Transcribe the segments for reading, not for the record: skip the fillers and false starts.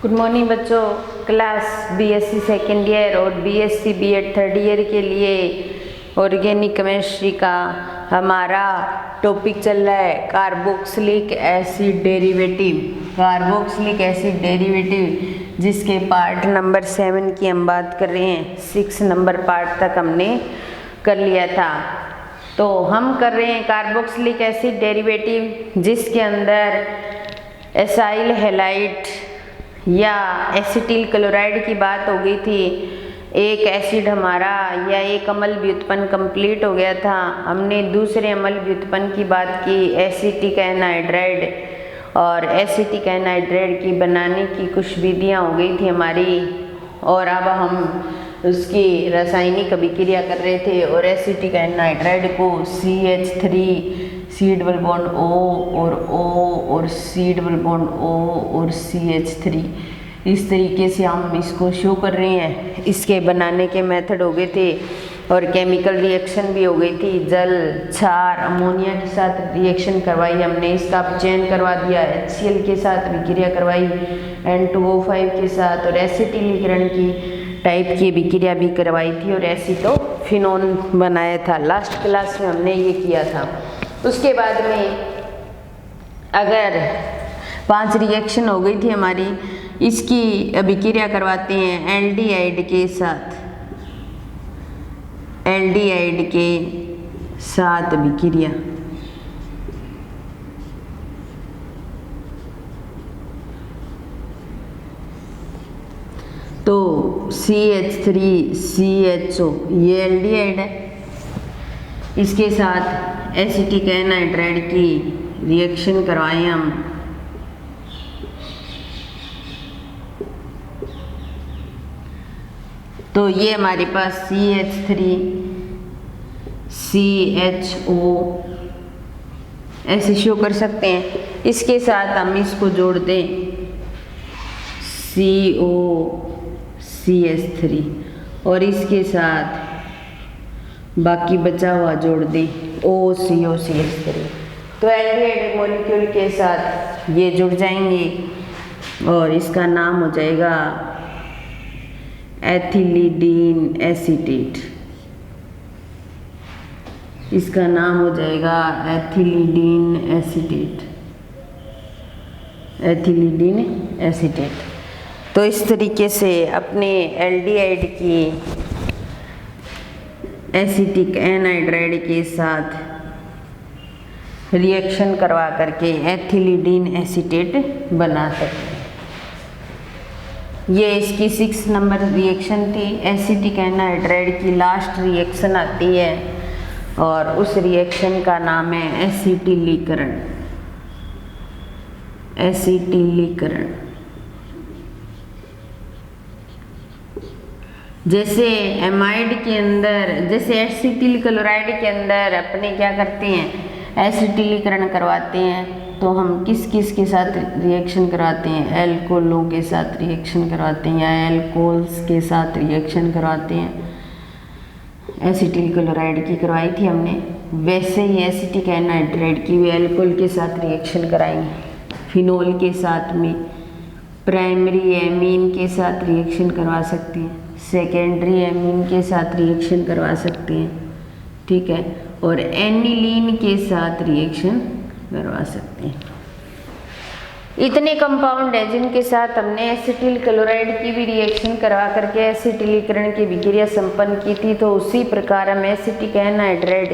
Good morning बच्चों। Class BSc second year और BSc BEd third year के लिए ऑर्गेनिक केमिस्ट्री का हमारा टॉपिक चल रहा है carboxylic acid derivative. Carboxylic acid derivative जिसके पार्ट नंबर 7 की हम बात कर रहे हैं। 6 नंबर पार्ट तक हमने कर लिया था। तो हम कर रहे हैं कार्बोक्सिलिक एसिड डेरिवेटिव जिसके अंदर एसाइल हैलाइड या एसिटिल क्लोराइड की बात हो गई थी। एक एसिड हमारा या एक अम्ल व्युत्पन्न कंप्लीट हो गया था। हमने दूसरे अम्ल व्युत्पन्न की बात की एसिटिक एनहाइड्राइड, और एसिटिक एनहाइड्राइड की बनाने की कुछ विधियाँ हो गई थी हमारी, और अब हम उसकी रासायनिक अभिक्रिया कर रहे थे। और एसिटिक एनहाइड्राइड को CH3 C double bond O और C डबल बॉन्ड O और CH3 इस तरीके से हम इसको शो कर रहे हैं। इसके बनाने के मेथड हो गए थे और केमिकल रिएक्शन भी हो गई थी। जल, क्षार, अमोनिया के साथ रिएक्शन करवाई हमने, इसका चयन करवा दिया। HCl के साथ विक्रिया करवाई N2O5 के साथ, और एसिटिलीकरण की टाइप की विक्रिया भी करवाई थी, और एसीटोफिनोन बनाया था। लास्ट क्लास में हमने ये किया था। उसके बाद में अगर 5 रिएक्शन हो गई थी हमारी, इसकी अभिक्रिया करवाते हैं एल्डिहाइड के साथ, एल्डिहाइड के साथ अभिक्रिया। तो CH3CHO ये एल्डिहाइड है, इसके साथ एसिटिक एनहाइड्राइड की रिएक्शन करवाएं हम। तो ये हमारे पास CH3CHO ऐसे शो कर सकते हैं। इसके साथ हम इसको जोड़ दें COCH3, और इसके साथ बाकी बचा हुआ जोड़ दें OCOCH3। तो एल्डिहाइड मॉलिक्यूल के साथ ये जुड़ जाएंगे और इसका नाम हो जाएगा एथिलीडीन एसीटेट। इसका नाम हो जाएगा एथिलीडीन एसीटेट, एथिलीडीन एसीटेट। तो इस तरीके से अपने एल्डिहाइड की एसिटिक एनहाइड्राइड के साथ रिएक्शन करवा करके एथिलीडीन एसीटेट बना सकते हैं। ये इसकी 6 नंबर रिएक्शन थी। एसिटिक एनहाइड्राइड की लास्ट रिएक्शन आती है और उस रिएक्शन का नाम है एसिटिलीकरण। एसिटिलीकरण जैसे एमाइड के अंदर, जैसे एसिटिल क्लोराइड के अंदर अपने क्या करते हैं, एसिटिलीकरण करवाते हैं। तो हम किस किस के साथ रिएक्शन करवाते हैं, एल्कोलों के साथ रिएक्शन करवाते हैं या एल्कोहल्स के साथ रिएक्शन करवाते हैं। एसिटिल क्लोराइड की करवाई थी हमने, वैसे ही एसिटिक एनहाइड्राइड की भी एल्कोहल के साथ रिएक्शन कराएंगे। फिनोल के साथ में प्राइमरी एमीन के साथ रिएक्शन करवा सकते हैं, सेकेंडरी एमीन के साथ रिएक्शन करवा सकते हैं, ठीक है, और एनिलीन के साथ रिएक्शन करवा सकते हैं। इतने कंपाउंड है जिनके साथ हमने एसिटिल क्लोराइड की भी रिएक्शन करवा करके एसिटिलीकरण की विक्रिया संपन्न की थी। तो उसी प्रकार हम एसिटिक एनहाइड्राइड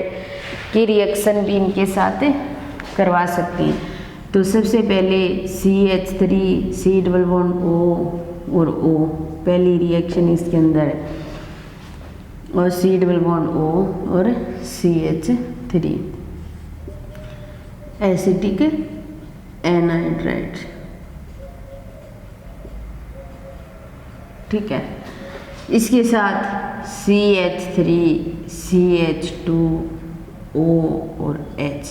की रिएक्शन भी इनके साथ करवा सकते हैं। तो सबसे पहले CH3 C double bond O और O, पहली रिएक्शन इसके अंदर है, और C डबल बॉन्ड O और CH3 एसिटिक एनहाइड्राइड, ठीक है। इसके साथ CH3 CH2O और H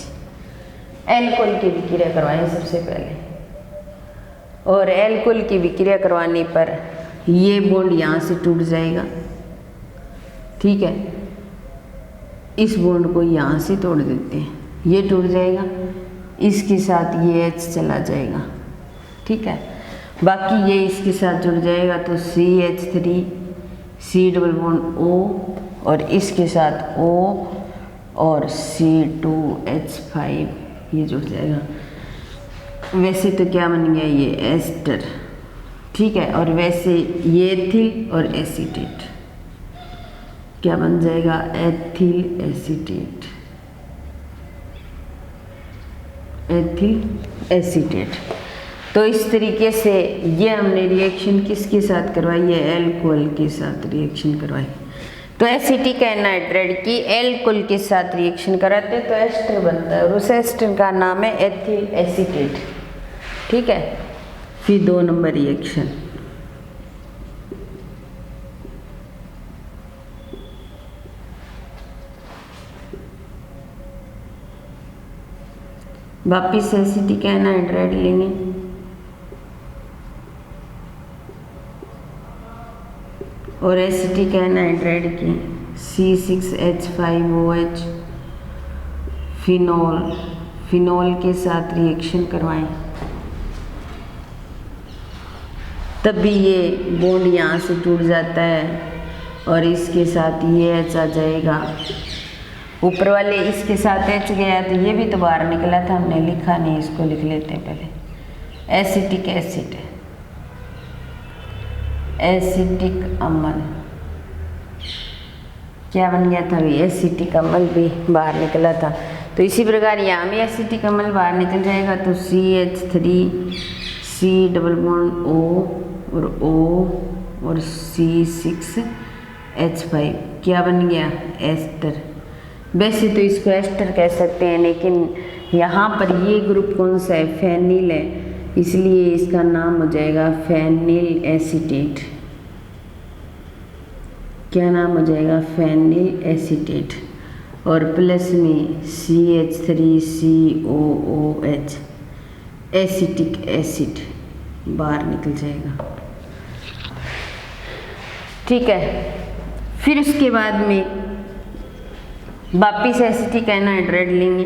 एल्कोहल की विक्रिया करवाएं सबसे पहले, और एल्कोहल की विक्रिया करवाने पर ये बॉन्ड यहाँ से टूट जाएगा, ठीक है। इस बॉन्ड को यहाँ से तोड़ देते हैं, ये टूट जाएगा, इसके साथ ये H चला जाएगा, ठीक है। बाकी ये इसके साथ जुड़ जाएगा तो CH3 C double bond O और इसके साथ O और C2H5 ये जुड़ जाएगा। वैसे तो क्या बन गया ये एस्टर, ठीक है, और वैसे ये एथिल और एसीटेट क्या बन जाएगा, एथिल एसीटेट, एथिल एसीटेट। तो इस तरीके से ये हमने रिएक्शन किसके साथ करवाई है, एल्कोहल के साथ रिएक्शन करवाई। तो एसिटिक एनहाइड्राइड की एल्कोहल के साथ रिएक्शन कराते तो एस्टर बनता है और उस एस्टर का नाम है एथिल एसीटेट, ठीक है। फिर 2 नंबर रिएक्शन, वापिस एसिटिक एनहाइड्राइड लेंगे और एसिटिक एनहाइड्राइड की C6H5OH फिनोल के साथ रिएक्शन करवाएं, तभी ये बॉन्ड यहाँ से टूट जाता है और इसके साथ ये H आ जाएगा। ऊपर वाले इसके साथ H गया तो ये भी तो बाहर निकला था, हमने लिखा नहीं, इसको लिख लेते हैं पहले। एसिटिक एसिड, एसिटिक अम्ल क्या बन गया था, एसिटिक अम्ल भी बाहर निकला था। तो इसी प्रकार यहाँ भी एसिटिक अम्ल बाहर निकल जाएगा तो CH3 C double bond O और O और C6H5 क्या बन गया, एस्टर। वैसे तो इसको एस्टर कह सकते हैं, लेकिन यहाँ पर ये ग्रुप कौन सा है, फेनिल है, इसलिए इसका नाम हो जाएगा फेनिल एसीटेट। क्या नाम हो जाएगा, फेनिल एसीटेट। और प्लस में CH3COOH एसिटिक एसिड बाहर निकल जाएगा, ठीक है। फिर उसके बाद में वापिस एसिटिक एनहाइड्राइड लेंगे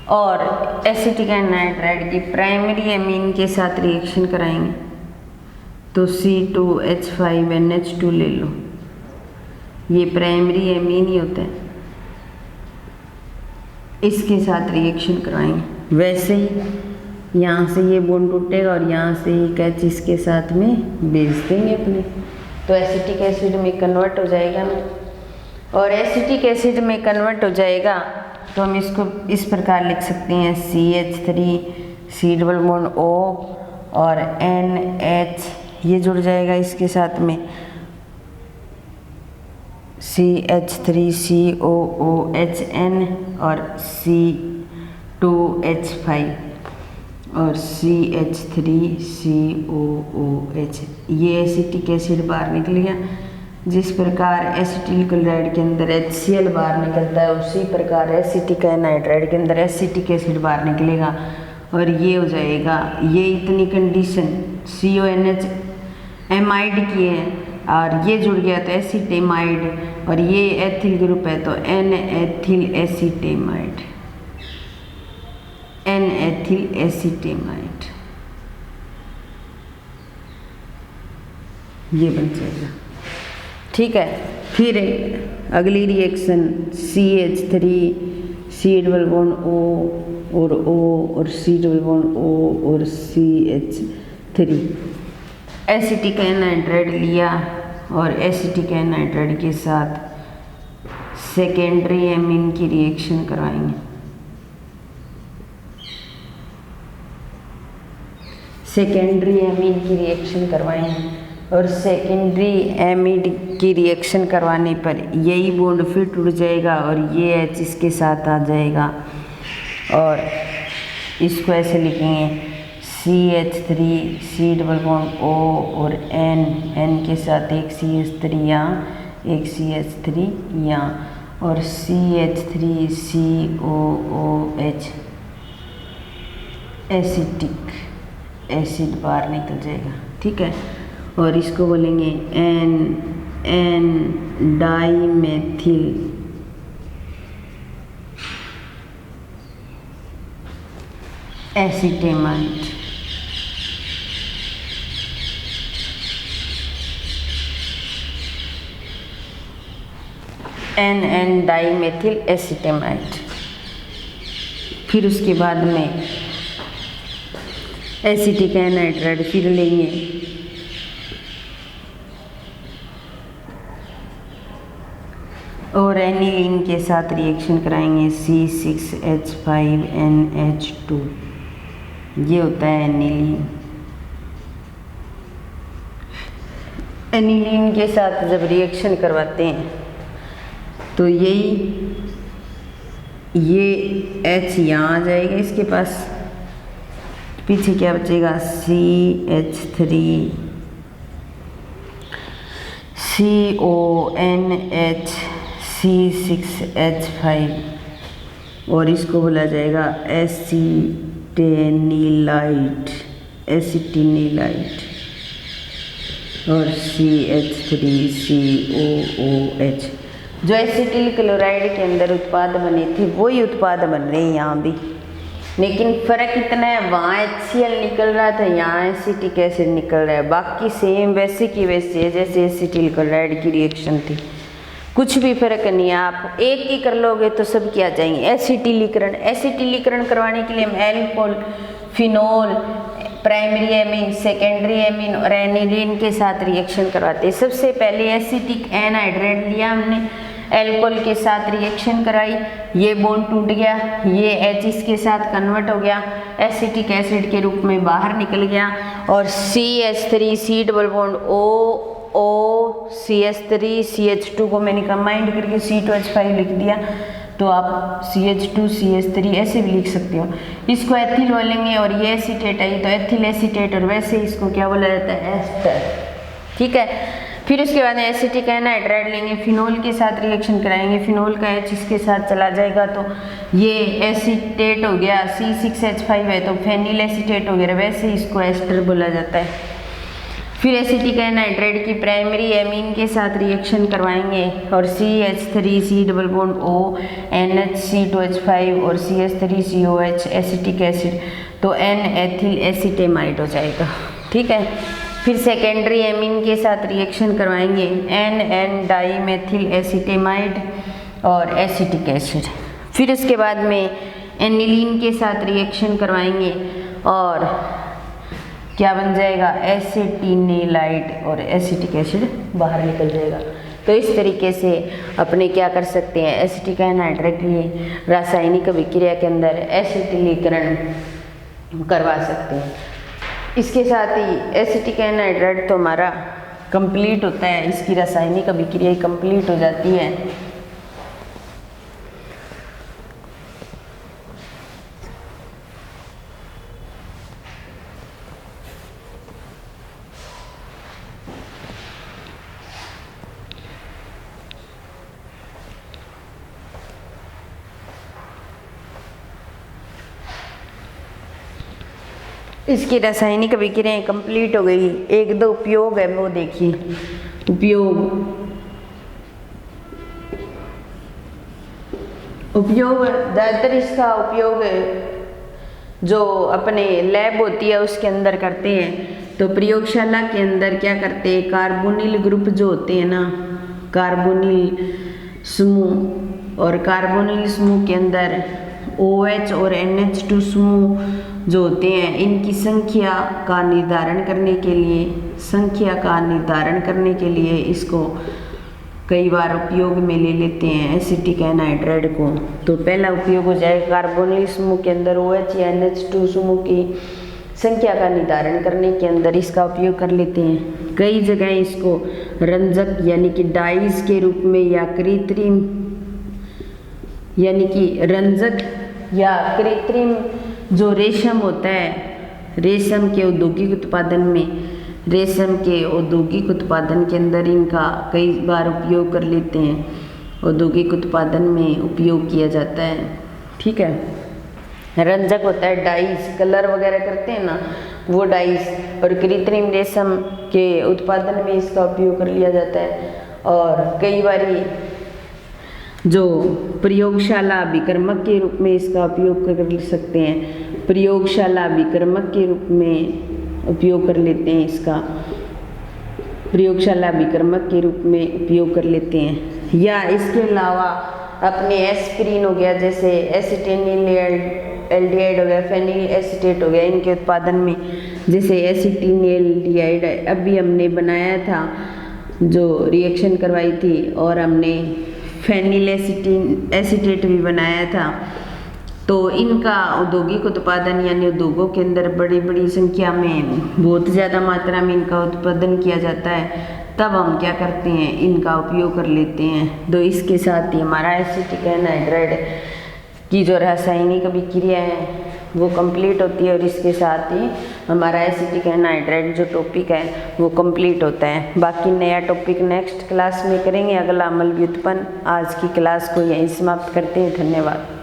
और एसिटिक एनहाइड्राइड की प्राइमरी एमीन के साथ रिएक्शन कराएंगे तो C2H5NH2 ले लो, ये प्राइमरी एमीन ही होता है, इसके साथ रिएक्शन कराएंगे। वैसे ही यहाँ से ये बॉन्ड टूटेगा और यहाँ से एक H इसके साथ में भेज देंगे अपने, तो एसिटिक एसिड में कन्वर्ट हो जाएगा ना। और एसिटिक एसिड में कन्वर्ट हो जाएगा तो हम इसको इस प्रकार लिख सकते हैं CH3 C double bond O और NH ये जुड़ जाएगा इसके साथ में CH3COOHN और C2H5 और CH3COOH ये एसिटिक एसिड बाहर निकल गया। जिस प्रकार एसिटिल क्लोराइड के अंदर HCl बाहर निकलता है उसी प्रकार एसिटिक एनहाइड्राइड के अंदर एसिटिक एसिड बाहर निकलेगा और ये हो जाएगा। ये इतनी कंडीशन CONH एमाइड की है और ये जुड़ गया तो एसिटेमाइड और ये एथिल ग्रुप है तो N ethyl acetamide, N ethyl acetamide ये बन जाएगा, ठीक है। फिर अगली reaction CH3 C double bond O और O और C डबल बॉन्ड O और CH3 एसिटिक एनहाइड्राइड लिया और एसिटिक एनहाइड्राइड के साथ सेकेंडरी एमीन की रिएक्शन करवाएंगे। सेकेंडरी एमीन की रिएक्शन करवाएंगे और सेकेंडरी एमिड की रिएक्शन करवाने पर यही बॉन्ड फिर टूट जाएगा और ये H इसके साथ आ जाएगा और इसको ऐसे लिखेंगे CH3 C double bond O और N के साथ एक CH3 यहाँ एक CH3 यहाँ और CH3COOH एसिटिक एसिड बाहर निकल जाएगा, ठीक है। और इसको बोलेंगे N dimethyl acetamide. NN dimethyl acetamide. फिर उसके बाद में एसिटिक एनहाइड्राइड फिर लेंगे, और एनिलीन के साथ रिएक्शन कराएंगे C6H5NH2, ये होता है एनिलीन। एनिलीन के साथ जब रिएक्शन करवाते हैं तो ये H यहाँ आ जाएगा, इसके पास पीछे क्या बचेगा CH3 CONH C6H5, और इसको बोला जाएगा एसिटेनिलाइट, और CH3COOH। जो एसिटिल क्लोराइड के अंदर उत्पाद बने थे वही उत्पाद बन रहे हैं यहाँ भी, लेकिन फ़र्क इतना है, वहाँ HCl निकल रहा था, यहाँ एसिटिक एसिड निकल रहा है। बाकी सेम वैसे की वैसे जैसे एसिटिल क्लोराइड की रिएक्शन थी, कुछ भी फर्क नहीं है। आप एक ही कर लोगे तो सब क्या जाएंगे। एसिटिलीकरण करवाने के लिए हम alcohol, phenol, primary amine, secondary amine और एनिलीन के साथ रिएक्शन करवाते हैं। सबसे पहले एसिटिक एनहाइड्राइड लिया हमने, एल्कोहल के साथ रिएक्शन कराई, ये बॉन्ड टूट गया, ये H इसके साथ कन्वर्ट हो गया, एसिटिक एसिड के रूप में बाहर निकल गया, और CH3 C double bond O CH3 CH2 को मैंने कंबाइंड करके C2H5 लिख दिया। तो आप CH2 CH3 ऐसे भी लिख सकते हो। इसको एथिल बोलेंगे और ये एसीटेट है, तो एथिल एसीटेट, और वैसे इसको क्या बोला जाता है एस्टर, ठीक है। फिर उसके बाद एसिटिक एनहाइड्राइड लेंगे, फिनोल के साथ रिएक्शन कराएंगे, फिनोल का H इसके साथ चला जाएगा तो ये एसीटेट हो गया, C6H5 है तो फेनिल एसीटेट हो गया, वैसे इसको एस्टर बोला जाता है। फिर एसिटिक एनहाइड्राइड की प्राइमरी एमीन के साथ रिएक्शन करवाएंगे और CH3 C double bond O NH C2H5 और CH3COH एसिटिक एसिड, तो N एथिल एसिटेमाइड हो जाएगा, ठीक है। फिर सेकेंडरी एमीन के साथ रिएक्शन करवाएंगे, NN डाइमेथिल एसिटेमाइड और एसिटिक एसिड। फिर उसके बाद में एनिलीन के साथ रिएक्शन करवाएंगे और क्या बन जाएगा एसिटिनिलाइट, और एसिटिक एसिड बाहर निकल जाएगा। तो इस तरीके से अपने क्या कर सकते हैं, एसिटिक एनहाइड्राइड की रासायनिक अभिक्रिया के अंदर एसिटिलीकरण करवा सकते हैं। इसके साथ ही एसिटिक एनहाइड्राइड तो हमारा कंप्लीट होता है, इसकी रासायनिक अभिक्रिया कंप्लीट हो जाती है। इसकी रासायनिक अभिक्रियाएं कंप्लीट हो गई। एक दो उपयोग है वो देखिए। उपयोग ज़्यादातर इसका उपयोग जो अपने लैब होती है उसके अंदर करते हैं। तो प्रयोगशाला के अंदर क्या करते हैं, कार्बोनिल ग्रुप जो होते हैं ना, कार्बोनिल समूह, और कार्बोनिल समूह के अंदर OH और NH2 समूह जो होते हैं, इनकी संख्या का निर्धारण करने के लिए इसको कई बार उपयोग में ले लेते हैं एसिटिक एनहाइड्राइड को। तो पहला उपयोग हो जाएगा कार्बोनिल समूह के अंदर OH या NH2 समूह की संख्या का निर्धारण करने के अंदर इसका उपयोग कर लेते हैं। कई जगह इसको रंजक यानी कि डाइज के रूप में या कृत्रिम यानी कि रंजक या कृत्रिम जो रेशम होता है, रेशम के औद्योगिक उत्पादन के अंदर इनका कई बार उपयोग कर लेते हैं, औद्योगिक उत्पादन में उपयोग किया जाता है, ठीक है। रंजक होता है डाइस, कलर वगैरह करते हैं ना वो डाइस, और कृत्रिम रेशम के उत्पादन में इसका उपयोग कर लिया जाता है। और कई बारी जो प्रयोगशाला अभिकर्मक के रूप में इसका उपयोग कर सकते हैं। प्रयोगशाला विक्रमक के रूप में उपयोग कर लेते हैं, इसका प्रयोगशाला विक्रमक के रूप में उपयोग कर लेते हैं। या इसके अलावा अपने एस्पिरिन हो गया, जैसे एसिटेनिल एल्डिहाइड हो गया, फेनिल एसीटेट हो गया, इनके उत्पादन में जैसे एसिटिनिल्डिहाइड अभी हमने बनाया था, जो रिएक्शन करवाई थी, और हमने फेनिल एसीटेट भी बनाया था। तो इनका औद्योगिक उत्पादन यानी उद्योगों के अंदर बड़ी बड़ी संख्या में, बहुत ज़्यादा मात्रा में इनका उत्पादन किया जाता है, तब हम क्या करते हैं, इनका उपयोग कर लेते हैं। तो इसके साथ ही हमारा एसिटिक एनहाइड्राइड की जो रासायनिक अभिक्रिया है वो कंप्लीट होती है, और इसके साथ ही हमारा एसिटिक एनहाइड्राइड जो टॉपिक है वो कंप्लीट होता है। बाकी नया टॉपिक नेक्स्ट क्लास में करेंगे, अगला अम्ल व्युत्पन्न। आज की क्लास को यहीं समाप्त करते हैं। धन्यवाद।